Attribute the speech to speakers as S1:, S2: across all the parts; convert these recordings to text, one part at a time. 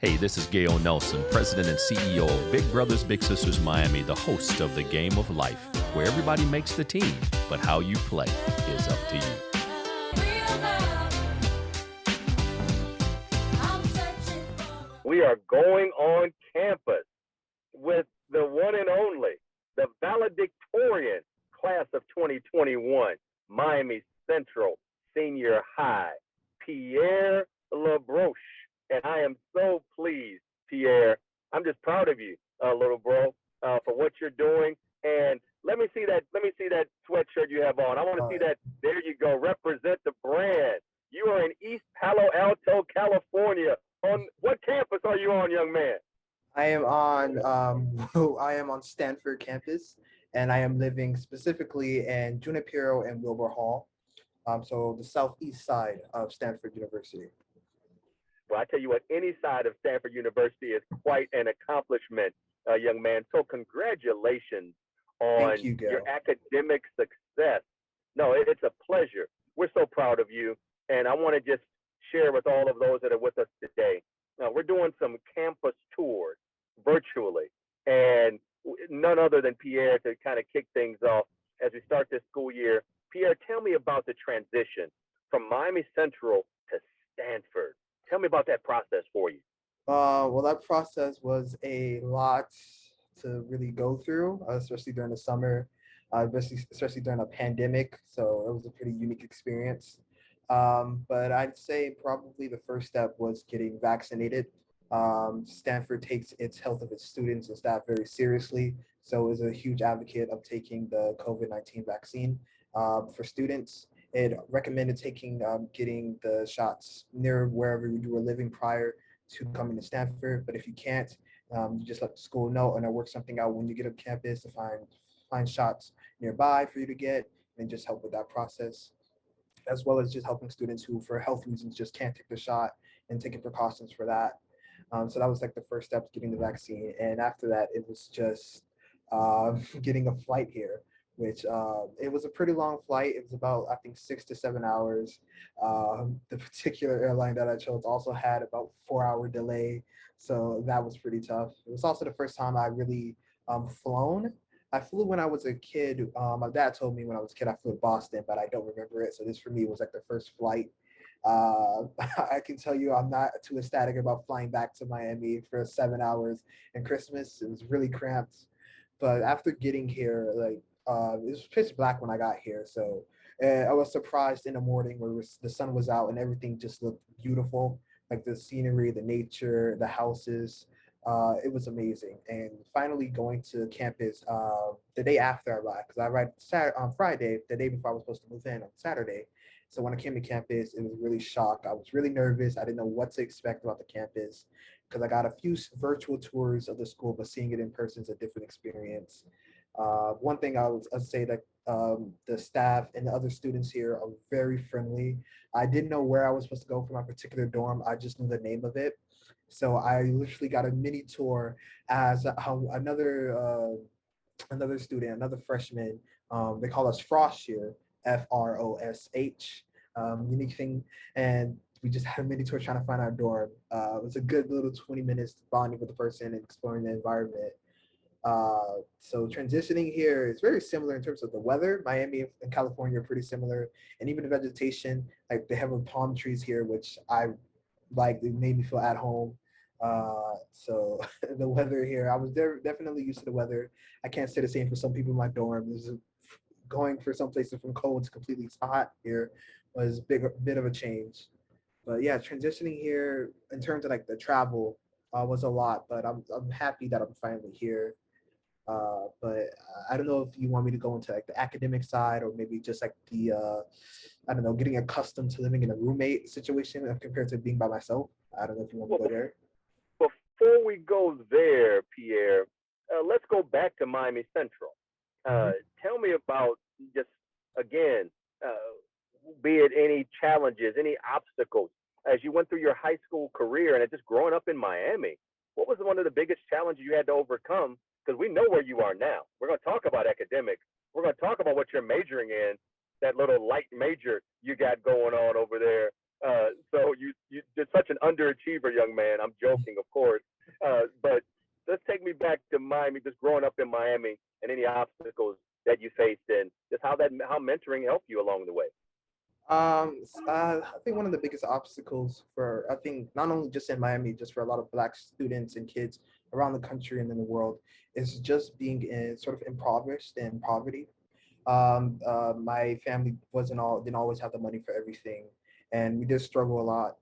S1: Hey, this is Gale Nelson, President and CEO of Big Brothers Big Sisters Miami, the host of The Game of Life, where everybody makes the team, but how you play is up to you.
S2: We are going on campus with the one and only, the valedictorian class of 2021, Miami Central Senior High, Pierre Labroche. And I am so pleased, Pierre. I'm just proud of you, little bro, for what you're doing. And let me see that sweatshirt you have on. I want to see that. There you go. Represent the brand. You are in East Palo Alto, California. On what campus are you on, young man?
S3: I am on I am on Stanford campus, and I am living specifically in Junipero and Wilbur Hall, so the southeast side of Stanford University.
S2: Well, I tell you what, any side of Stanford University is quite an accomplishment, young man. So congratulations on
S3: Thank you, Gale.
S2: your academic success. No, it's a pleasure. We're so proud of you. And I want to just share with all of those that are with us today. Now, we're doing some campus tours virtually, and none other than Pierre to kind of kick things off as we start this school year. Pierre, tell me about the transition from Miami Central to Stanford. Tell me about that process for you.
S3: Well, that process was a lot to really go through, especially during the summer, especially during a pandemic. So it was a pretty unique experience. But I'd say probably the first step was getting vaccinated. Stanford takes its health of its students and staff very seriously, so is a huge advocate of taking the COVID-19 vaccine for students. It recommended getting the shots near wherever you were living prior to coming to Stanford. But if you can't, you just let the school know, and I'll work something out when you get to campus to find shots nearby for you to get, and just help with that process, as well as just helping students who, for health reasons, just can't take the shot and taking precautions for that. So that was like the first step, getting the vaccine. And after that, it was just getting a flight here, which it was a pretty long flight. It was about, I think, 6 to 7 hours. The particular airline that I chose also had about 4 hour delay. So that was pretty tough. It was also the first time I really flown. I flew when I was a kid. My dad told me when I was a kid I flew to Boston, but I don't remember it. So this for me was like the first flight. I can tell you I'm not too ecstatic about flying back to Miami for 7 hours and Christmas. It was really cramped. But after getting here, like it was pitch black when I got here. So I was surprised in the morning where the sun was out and everything just looked beautiful, like the scenery, the nature, the houses. It was amazing. And finally going to campus the day after I arrived, because I arrived on Friday, the day before I was supposed to move in on Saturday. So when I came to campus, it was really shocked. I was really nervous. I didn't know what to expect about the campus because I got a few virtual tours of the school, but seeing it in person is a different experience. One thing I'd say that the staff and the other students here are very friendly. I didn't know where I was supposed to go for my particular dorm. I just knew the name of it. So I literally got a mini tour as another student, another freshman. They call us Frosh here, Frosh. Unique thing, and we just had a mini tour trying to find our dorm. It was a good little 20 minutes bonding with the person and exploring the environment. So transitioning here is very similar in terms of the weather. Miami and California are pretty similar, and even the vegetation. Like they have palm trees here, which I like. It made me feel at home. So the weather here, I was definitely used to the weather. I can't say the same for some people in my dorm. Going for some places from cold to completely hot here was bit of a change. But yeah, transitioning here in terms of like the travel was a lot, but I'm happy that I'm finally here. But I don't know if you want me to go into like the academic side or maybe just like the I don't know, getting accustomed to living in a roommate situation compared to being by myself. I don't know if you want me to go there.
S2: Before we go there, Pierre, let's go back to Miami Central. Tell me about just, again, be it any challenges, any obstacles as you went through your high school career and just growing up in Miami. What was one of the biggest challenges you had to overcome? Because we know where you are now. We're going to talk about academics. We're going to talk about what you're majoring in, that little light major you got going on over there. So you did such an underachiever young man. I'm joking, of course. But let's take me back to Miami, just growing up in Miami and any obstacles that you faced and just how mentoring helped you along the way.
S3: I think one of the biggest obstacles for, I think, not only just in Miami, just for a lot of Black students and kids around the country and in the world, is just being in sort of impoverished and poverty. My family didn't always have the money for everything, and we did struggle a lot,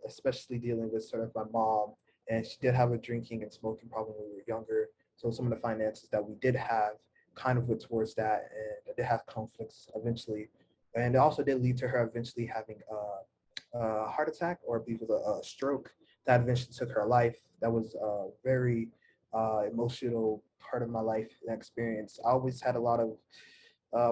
S3: especially dealing with sort of my mom, and she did have a drinking and smoking problem when we were younger. So some of the finances that we did have kind of went towards that, and I did have conflicts eventually, and it also did lead to her eventually having a heart attack, or I believe it was a stroke that eventually took her life. That was a very emotional part of my life and experience. I always had a lot of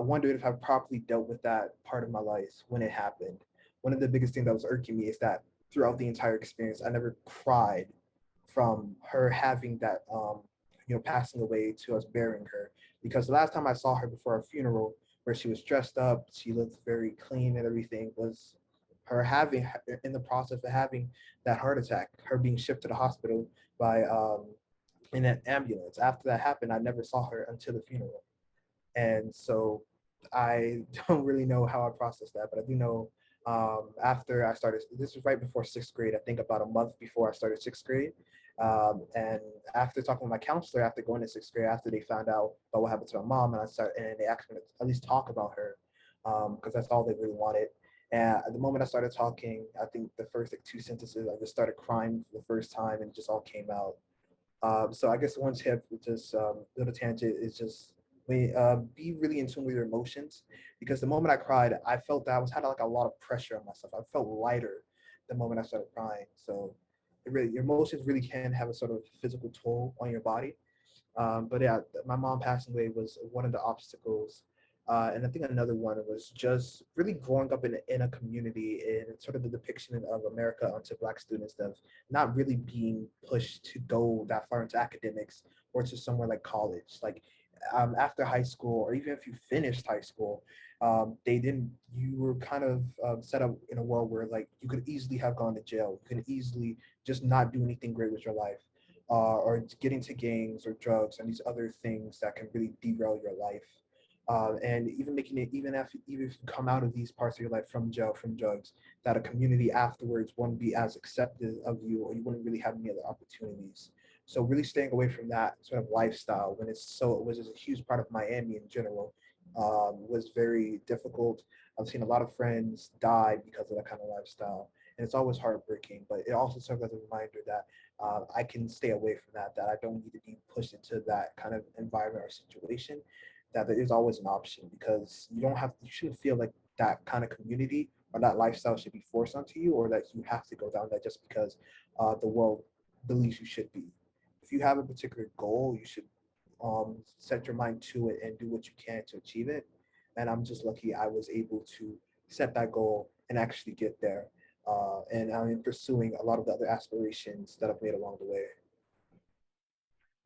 S3: wondered if I properly dealt with that part of my life when it happened. One of the biggest things that was irking me is that throughout the entire experience, I never cried from her having that, passing away to us burying her. Because the last time I saw her before a funeral, where she was dressed up, she looked very clean and everything, was her having, in the process of having that heart attack, her being shipped to the hospital by in an ambulance. After that happened, I never saw her until the funeral. And so I don't really know how I processed that, but I do know after I started, this was right before sixth grade, I think about a month before I started sixth grade. And after talking with my counselor, after going to sixth grade, after they found out about what happened to my mom, and they asked me to at least talk about her, because that's all they really wanted. And at the moment I started talking, I think the first like two sentences, I just started crying for the first time, and it just all came out. So I guess one tip, just little tangent, is just be really in tune with your emotions, because the moment I cried, I felt that I was had like a lot of pressure on myself. I felt lighter the moment I started crying. So your emotions really can have a sort of physical toll on your body. But yeah, my mom passing away was one of the obstacles. And I think another one was just really growing up in a community and sort of the depiction of America onto Black students of not really being pushed to go that far into academics or to somewhere like college. Like after high school, or even if you finished high school, you were kind of set up in a world where like you could easily have gone to jail. You could easily just not do anything great with your life, or get into gangs or drugs and these other things that can really derail your life. And even making it, even if you come out of these parts of your life from jail, from drugs, that a community afterwards won't be as accepted of you, or you wouldn't really have any other opportunities. So really staying away from that sort of lifestyle when it was just a huge part of Miami in general, was very difficult. I've seen a lot of friends die because of that kind of lifestyle, and it's always heartbreaking. But it also serves as a reminder that I can stay away from that. That I don't need to be pushed into that kind of environment or situation. That there is always an option, because you shouldn't feel like that kind of community or that lifestyle should be forced onto you, or that you have to go down that just because the world believes you should be. If you have a particular goal, you should set your mind to it and do what you can to achieve it. And I'm just lucky I was able to set that goal and actually get there. And I'm pursuing a lot of the other aspirations that I've made along the way.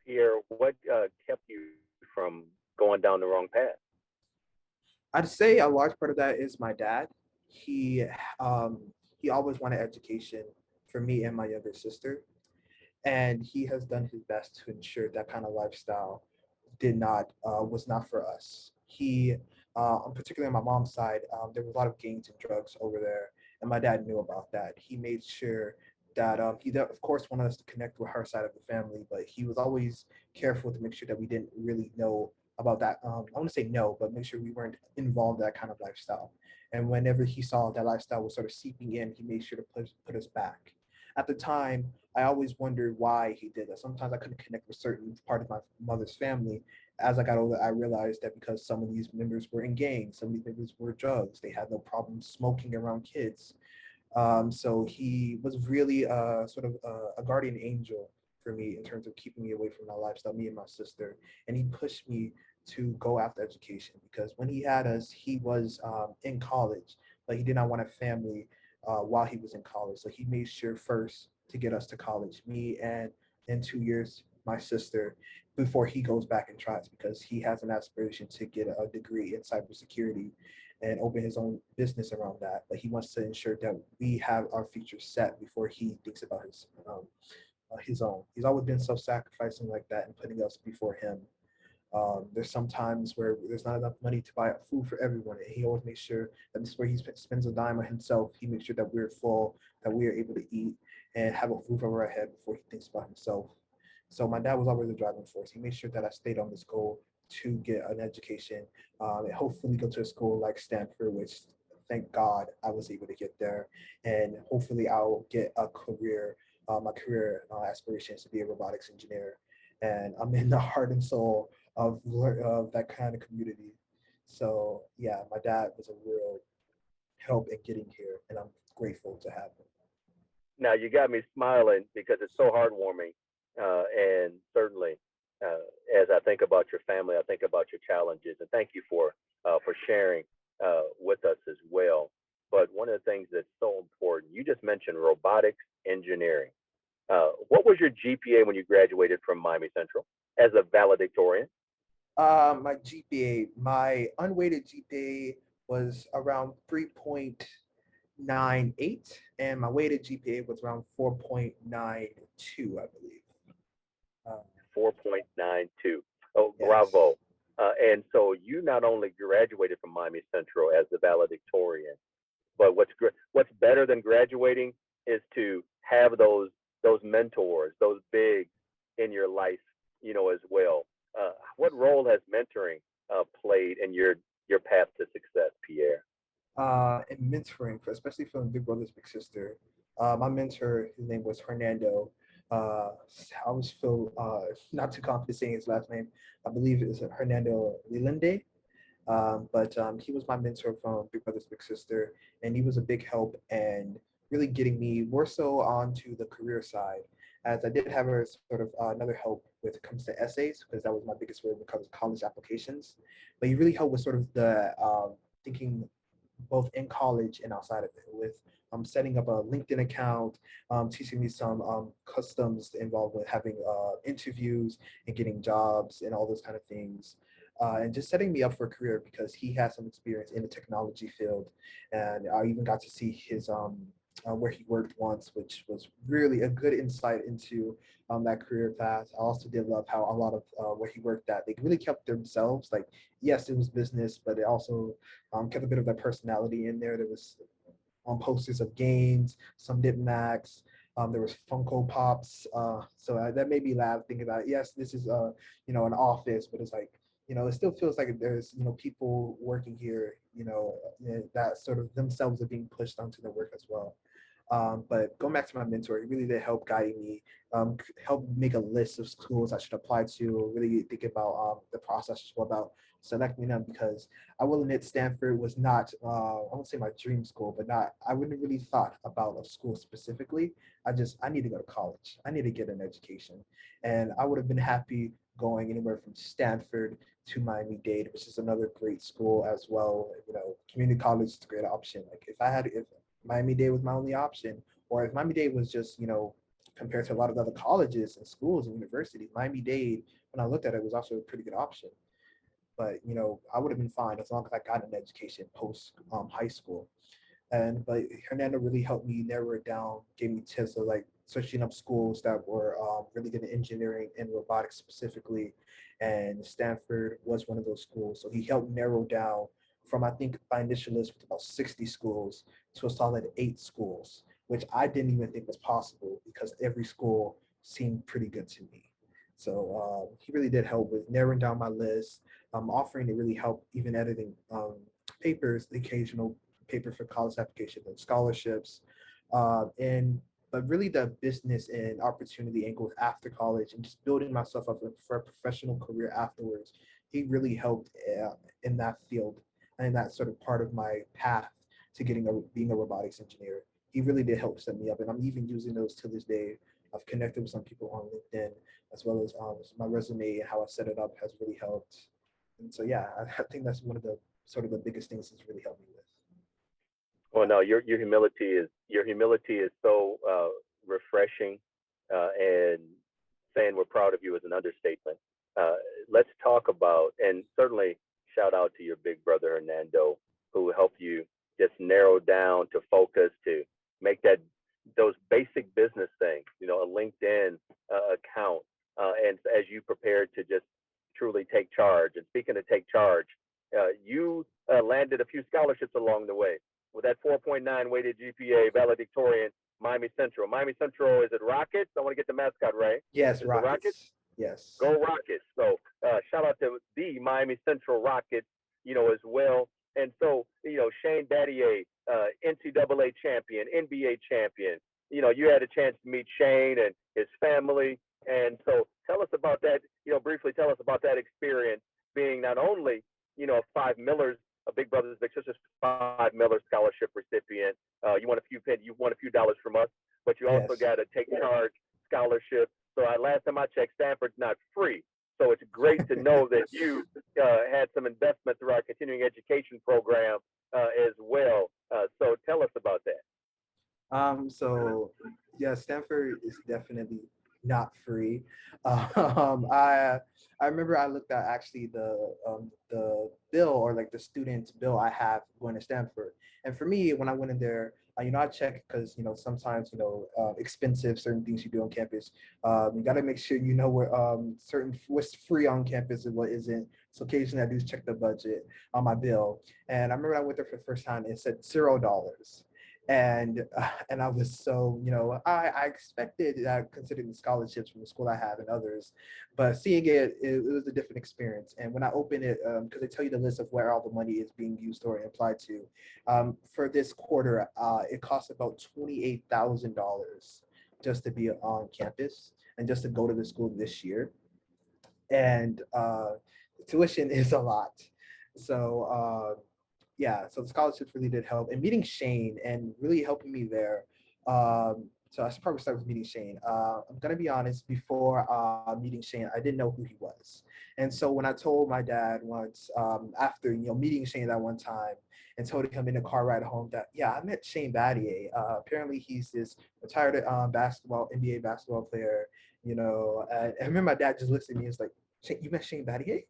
S2: Pierre, what kept you from going down the wrong path?
S3: I'd say a large part of that is my dad. He um, he always wanted education for me and my younger sister, and he has done his best to ensure that kind of lifestyle did not was not for us. Particularly on my mom's side, there was a lot of gangs and drugs over there, and my dad knew about that. He made sure that of course, wanted us to connect with her side of the family, but he was always careful to make sure that we didn't really know about that. I want to say no, but make sure we weren't involved in that kind of lifestyle. And whenever he saw that lifestyle was sort of seeping in, he made sure to put us back. At the time, I always wondered why he did that. Sometimes I couldn't connect with certain part of my mother's family. As I got older, I realized that because some of these members were in gangs, some of these members were drugs, they had no problem smoking around kids. So he was really sort of a guardian angel for me in terms of keeping me away from my lifestyle, me and my sister. And he pushed me to go after education, because when he had us, he was in college, but he did not want a family while he was in college. So he made sure first to get us to college, me and in 2 years, my sister, before he goes back and tries, because he has an aspiration to get a degree in cybersecurity. and open his own business around that. But he wants to ensure that we have our future set before he thinks about his own. He's always been self-sacrificing like that and putting us before him. There's some times where there's not enough money to buy food for everyone, and he always makes sure that this is where he spends a dime on himself. He makes sure that we're full, that we are able to eat and have a roof over our head before he thinks about himself. So my dad was always the driving force. He made sure that I stayed on this goal to get an education, and hopefully go to a school like Stanford, which thank God I was able to get there, and hopefully I'll get a career. My career aspirations to be a robotics engineer, and I'm in the heart and soul of that kind of community. So yeah, my dad was a real help in getting here, and I'm grateful to have him.
S2: Now you got me smiling because it's so heartwarming, and certainly, as I think about your family, I think about your challenges, and thank you for sharing with us as well. But one of the things that's so important, you just mentioned robotics engineering. What was your GPA when you graduated from Miami Central as a valedictorian?
S3: My GPA, my unweighted GPA was around 3.98, and my weighted GPA was around 4.92, I believe. Um,
S2: 4.92. Oh,
S3: yes.
S2: bravo. And so you not only graduated from Miami Central as the valedictorian, but what's better than graduating is to have those mentors, those bigs in your life, as well. What role has mentoring played in your path to success, Pierre?
S3: And mentoring, especially from Big Brother's Big Sister. My mentor, his name was Hernando. I always feel not too confident saying his last name. I believe it was Hernando Lilende. But he was my mentor from Big Brother's Big Sister, and he was a big help and really getting me more so onto the career side. As I did have a sort of another help when it comes to essays, because that was my biggest worry when it comes to college applications. But he really helped with sort of the thinking both in college and outside of it, with setting up a LinkedIn account, teaching me some customs involved with having interviews and getting jobs and all those kind of things. And just setting me up for a career because he has some experience in the technology field. And I even got to see his where he worked once, which was really a good insight into that career path. I also did love how a lot of where he worked at, they really kept themselves. Like, yes, it was business, but it also kept a bit of that personality in there. There was on posters of games, some knickknacks. There was Funko Pops. So that made me laugh thinking about, yes, this is an office, but it's like, it still feels like there's, people working here, that sort of themselves are being pushed onto the work as well. But going back to my mentor, he really did help guiding me, help make a list of schools I should apply to, really think about the process as well about selecting them, because I will admit Stanford was not, I won't say my dream school, but not, I wouldn't really thought about a school specifically. I need to go to college. I need to get an education. And I would have been happy going anywhere from Stanford to Miami-Dade, which is another great school as well. Community college is a great option. Like if Miami-Dade was my only option, or if Miami-Dade was just, compared to a lot of other colleges and schools and universities, Miami-Dade, when I looked at it, was also a pretty good option. But I would have been fine as long as I got an education post high school. But Hernando really helped me narrow it down, gave me tips of like searching up schools that were really good in engineering and robotics specifically. And Stanford was one of those schools. So he helped narrow down from, I think my initial list was about 60 schools to a solid 8 schools, which I didn't even think was possible because every school seemed pretty good to me. So he really did help with narrowing down my list, offering to really help even editing papers, the occasional paper for college applications and scholarships, and but really the business and opportunity angles after college and just building myself up for a professional career afterwards. He really helped in that field and that sort of part of my path to being a robotics engineer. He really did help set me up, and I'm even using those to this day. I've connected with some people on LinkedIn, as well as my resume and how I set it up has really helped. And so yeah, I think that's one of the sort of the biggest things that's really helped me with.
S2: Well, no, your humility is so refreshing, and saying we're proud of you is an understatement. Uh, let's talk about, and certainly shout out to your big brother Hernando. who help you just narrow down to focus to make that those basic business things, a LinkedIn account, and as you prepare to just truly take charge. And speaking of take charge, you landed a few scholarships along the way with that 4.9 weighted GPA valedictorian, Miami Central. Miami Central, is it Rockets? I want to get the mascot right.
S3: Yes,
S2: Is it Rockets?
S3: Rockets. Yes.
S2: Go Rockets. So shout out to the Miami Central Rockets, as well. And so, Shane Battier, NCAA champion, NBA champion. You had a chance to meet Shane and his family. And so tell us about that, briefly tell us about that experience being not only, five Millers, a Big Brothers Big Sisters 5 Miller scholarship recipient. You won a few dollars from us, but you also
S3: Yes.
S2: got a Take Charge scholarship. So last time I checked, Stanford's not free. So it's great to know that you had some investment through our continuing education program as well. So tell us about that.
S3: So yeah, Stanford is definitely not free. I remember I looked at actually the bill, or like the student bill I have going to Stanford, and for me, when I went in there, I checked because sometimes expensive certain things you do on campus. You got to make sure you know what certain what's free on campus and what isn't. So occasionally I do check the budget on my bill, and I remember I went there for the first time. It said $0, and I was so I expected considering the scholarships from the school I have and others, but seeing it was a different experience. And when I opened it, because they tell you the list of where all the money is being used or applied to, for this quarter, it costs about $28,000 just to be on campus and just to go to the school this year, and tuition is a lot. So yeah, so the scholarships really did help, and meeting Shane and really helping me there. So I should probably start with meeting Shane. I'm gonna be honest. Before meeting Shane, I didn't know who he was, and so when I told my dad once, after meeting Shane that one time, and told him in the car ride home that yeah, I met Shane Battier. Apparently, he's this retired NBA basketball player. And I remember my dad just looked at me and was like, "You met Shane Battier?"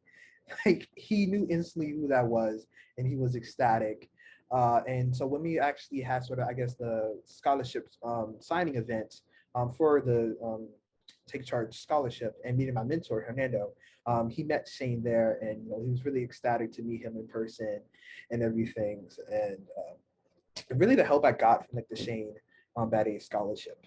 S3: Like he knew instantly who that was, and he was ecstatic. And so when we actually had sort of, I guess, the scholarship signing event for the Take Charge scholarship and meeting my mentor Hernando, he met Shane there, and he was really ecstatic to meet him in person and everything. And really the help I got from like the Shane Battier scholarship.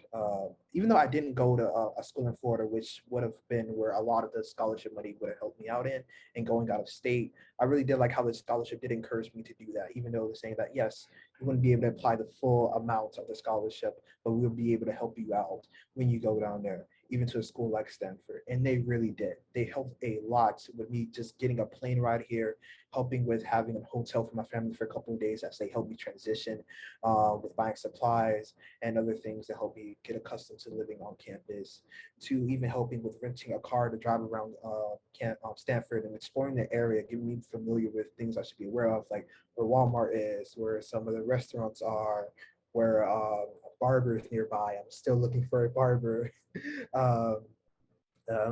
S3: Even though I didn't go to a school in Florida, which would have been where a lot of the scholarship money would have helped me out in, and going out of state, I really did like how the scholarship did encourage me to do that, even though they're saying that, yes, you wouldn't be able to apply the full amount of the scholarship, but we'll be able to help you out when you go down there, even to a school like Stanford. And they really did. They helped a lot with me just getting a plane ride here, helping with having a hotel for my family for a couple of days as they helped me transition with buying supplies and other things to help me get accustomed to living on campus, to even helping with renting a car to drive around Stanford and exploring the area, getting me familiar with things I should be aware of, like where Walmart is, where some of the restaurants are, where a barber is nearby. I'm still looking for a barber. um,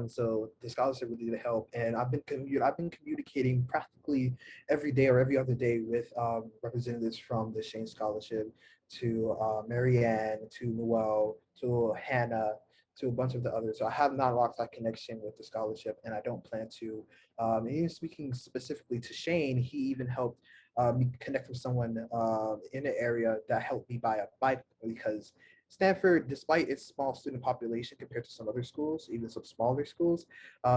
S3: so the scholarship really did help, and I've been communicating practically every day or every other day with representatives from the Shane Scholarship, to Marianne, to Noel, to Hannah, to a bunch of the others. So I have not lost that connection with the scholarship, and I don't plan to. And even speaking specifically to Shane, he even helped me connect with someone in the area that helped me buy a bike, because Stanford, despite its small student population compared to some other schools, even some smaller schools,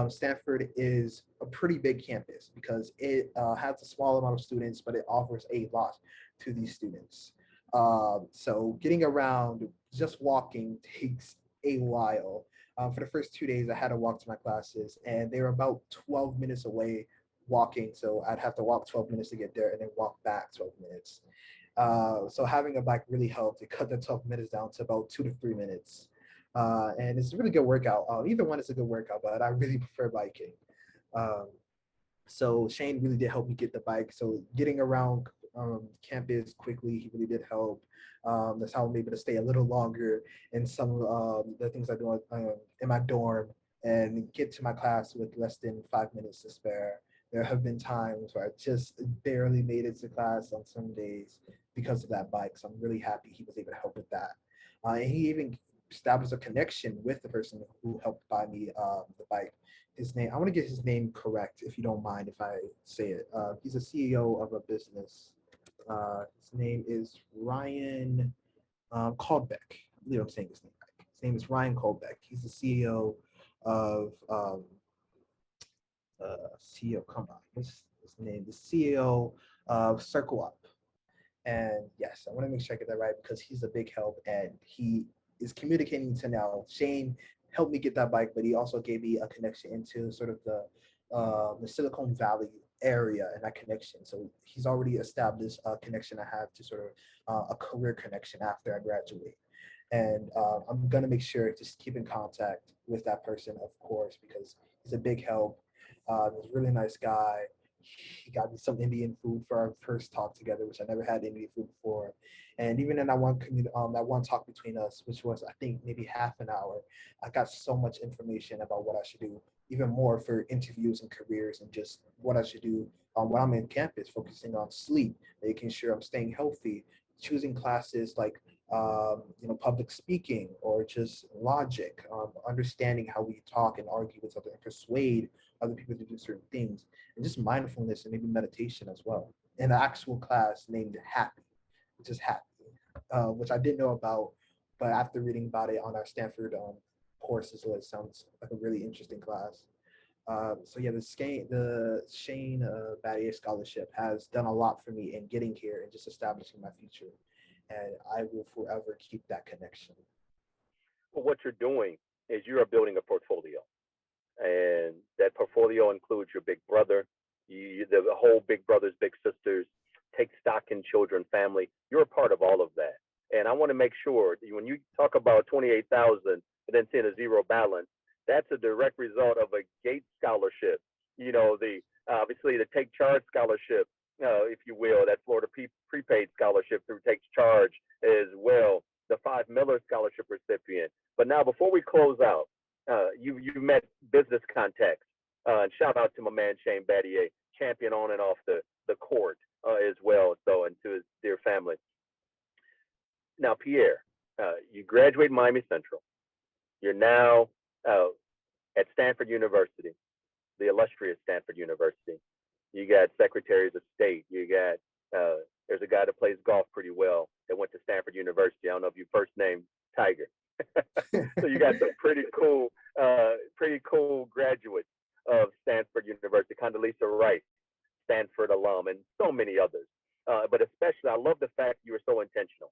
S3: Stanford is a pretty big campus because it has a small amount of students, but it offers a lot to these students. So getting around, just walking takes a while. For the first 2 days, I had to walk to my classes, and they were about 12 minutes away walking. So I'd have to walk 12 minutes to get there and then walk back 12 minutes. So having a bike really helped. It cut the 12 minutes down to about 2 to 3 minutes. And it's a really good workout. Either one is a good workout, but I really prefer biking. Um, so Shane really did help me get the bike. So getting around campus quickly, he really did help. That's how I'm able to stay a little longer in some the things I do in my dorm, and get to my class with less than 5 minutes to spare. There have been times where I just barely made it to class on some days because of that bike. So I'm really happy he was able to help with that. And he even established a connection with the person who helped buy me the bike. His name, I want to get his name correct if you don't mind if I say it. He's a CEO of a business. His name is Ryan Caldbeck. I believe I'm saying his name right. His name is Ryan Caldbeck. He's the CEO of CEO. Come on, his name, the CEO of Circle Up. And yes, I want to make sure I get that right because he's a big help and he is communicating to now. Shane helped me get that bike, but he also gave me a connection into sort of the Silicon Valley area and that connection. So he's already established a connection I have to sort of a career connection after I graduate. And I'm gonna make sure to just keep in contact with that person, of course, because he's a big help. He's a really nice guy. He got me some Indian food for our first talk together, which I never had Indian food before. And even in that one talk between us, which was I think maybe half an hour, I got so much information about what I should do, even more for interviews and careers, and just what I should do when I'm in campus, focusing on sleep, making sure I'm staying healthy, choosing classes like public speaking or just logic, understanding how we talk and argue with other and persuade other people to do certain things, and just mindfulness and maybe meditation as well. In an actual class named Happy, which is Happy, which I didn't know about, but after reading about it on our Stanford courses list, sounds like a really interesting class. So yeah, the Shane Battier Scholarship has done a lot for me in getting here and just establishing my future, and I will forever keep that connection.
S2: Well, what you're doing is you are building a portfolio, and that portfolio includes your big brother, the whole big brothers, big sisters, take stock in children, family. You're a part of all of that. And I want to make sure that when you talk about 28,000 and then seeing a zero balance, that's a direct result of a Gates scholarship. The obviously the Take Charge scholarship, if you will, that Florida prepaid scholarship through Takes Charge as well, the Five Miller scholarship recipient. But now, before we close out, you met business contacts, and shout out to my man Shane Battier, champion on and off the court as well. So, and to his dear family. Now, Pierre, you graduate Miami Central. You're now at Stanford University, the illustrious Stanford University. You got secretaries of state. You got there's a guy that plays golf pretty well that went to Stanford University. I don't know if you first named Tiger. So you got some pretty cool graduates of Stanford University. Condoleezza Rice, Stanford alum, and so many others. But especially, I love the fact you were so intentional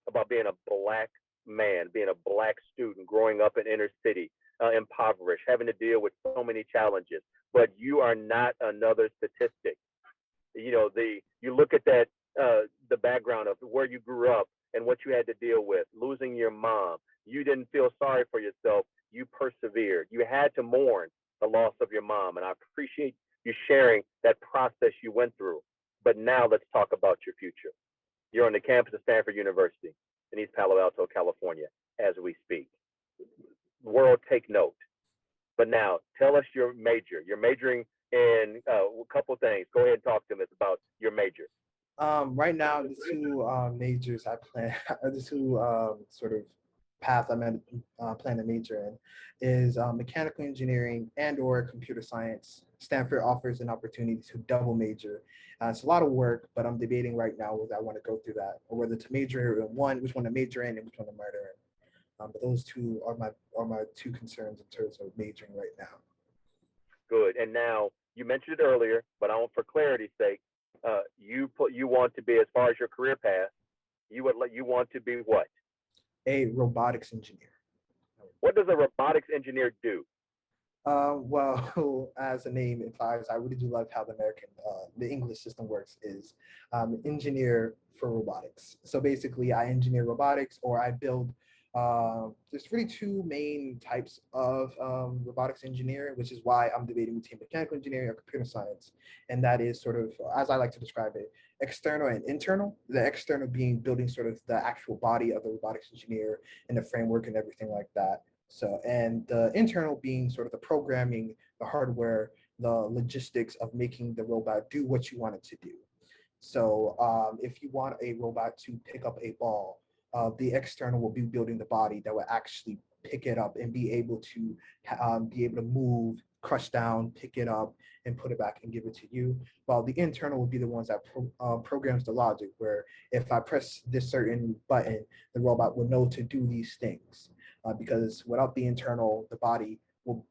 S2: about being a black man, being a black student, growing up in inner city, impoverished, having to deal with so many challenges. But you are not another statistic. You look at that the background of where you grew up and what you had to deal with, losing your mom. You didn't feel sorry for yourself. You persevered. You had to mourn the loss of your mom, and I appreciate you sharing that process you went through. But now let's talk about your future. You're on the campus of Stanford University in East Palo Alto, California, as we speak. World, take note. But now, tell us your major. You're majoring in a couple things. Go ahead and talk to us about your major.
S3: Right now, the two majors I plan, the two sort of paths plan to major in is mechanical engineering and or computer science. Stanford offers an opportunity to double major. It's a lot of work, but I'm debating right now whether I want to go through that or whether to major in one, which one to major in, and which one to minor in. But those two are my two concerns in terms of majoring right now.
S2: Good. And now you mentioned it earlier, but I want, for clarity's sake, you want to be, as far as your career path, you want to be what?
S3: A robotics engineer.
S2: What does a robotics engineer do?
S3: Well, as the name implies, I really do love how the English system works. Is engineer for robotics. So basically, I engineer robotics, or I build. There's really two main types of robotics engineer, which is why I'm debating between mechanical engineering or computer science, and that is sort of, as I like to describe it, external and internal. The external being building sort of the actual body of the robotics engineer and the framework and everything like that. So, and the internal being sort of the programming, the hardware, the logistics of making the robot do what you want it to do. So if you want a robot to pick up a ball, the external will be building the body that will actually pick it up and be able to move, crush down, pick it up, and put it back and give it to you. While the internal will be the ones that programs the logic, where if I press this certain button, the robot will know to do these things. Because without the internal, the body will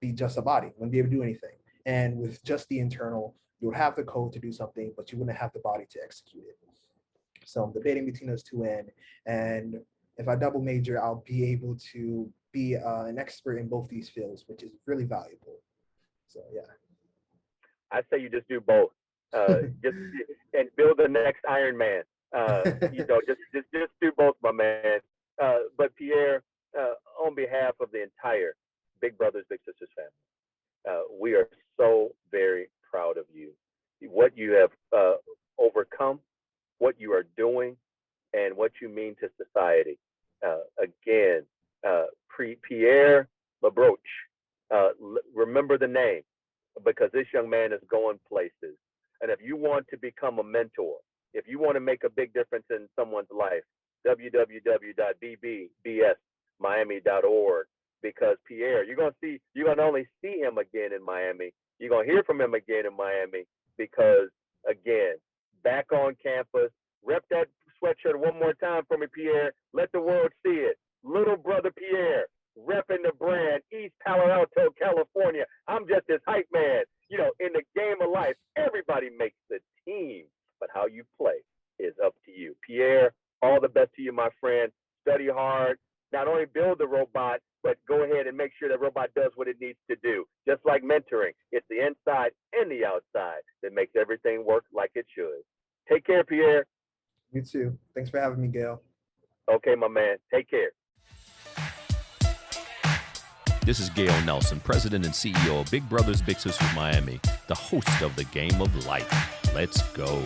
S3: be just a body, wouldn't be able to do anything. And with just the internal, you would have the code to do something, but you wouldn't have the body to execute it. So I'm debating between those two and if I double major, I'll be able to be an expert in both these fields, which is really valuable. So yeah.
S2: I say you just do both. Just and build the next Iron Man. Just do both, my man. But Pierre, on behalf of the entire Big Brothers Big Sisters family, we are so very proud of you. What you have overcome, what you are doing, and what you mean to society. Again, Pierre Labroche. Remember the name, because this young man is going places. And if you want to become a mentor, if you want to make a big difference in someone's life, www.bbsmiami.org, because Pierre, you're going to only see him again in Miami. You're going to hear from him again in Miami, because again, back on campus, rep that sweatshirt one more time for me, Pierre. Let the world see it. Little brother Pierre, repping the brand, East Palo Alto, California. I'm just his hype man. In the game of life, everybody makes the team, but how you play is up to you. Pierre, all the best to you, my friend. Study hard. Not only build the robot, but go ahead and make sure the robot does what it needs to do. Just like mentoring, it's the inside and the outside that makes everything work like it should. Take care, Pierre.
S3: You too. Thanks for having me, Gale.
S2: Okay, my man. Take care.
S1: This is Gale Nelson, President and CEO of Big Brothers Big Sisters Miami, the host of the Game of Life. Let's go.